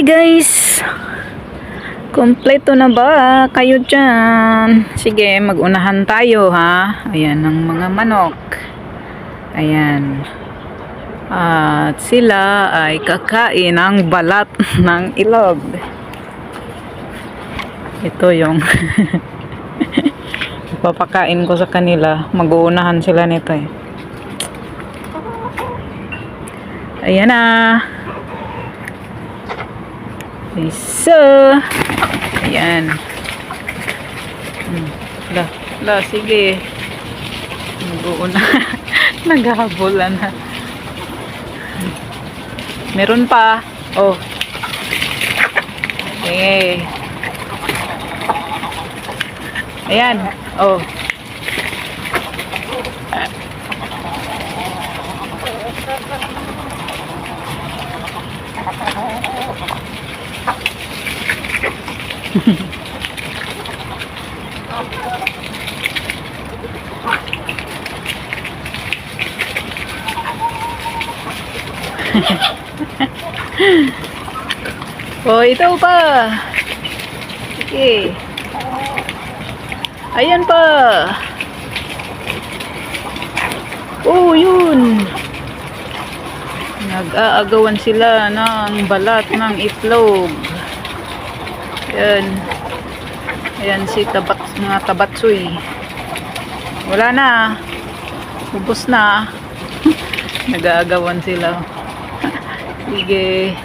guys, kompleto na ba kayo dyan? Sige, magunahan tayo ha. Ayan ang mga manok. Ayan. At sila ay kakain ng balat ng ilog. Ito yung papakain ko sa kanila. Mag-uunahan sila nito eh. Ayan na. So, ayan. Sige. Mag-uuna. Naghahabulan na. Meron pa. Oh. Okay. Ayan. Oh. Oh, ito pa. Sige. Ayan pa. Oh, yun. Nag-aagawan sila ng balat ng itlog. Ayan. Ayan si mga tabatsoy. Wala na. Ubos na. Nag-aagawan sila. Sige.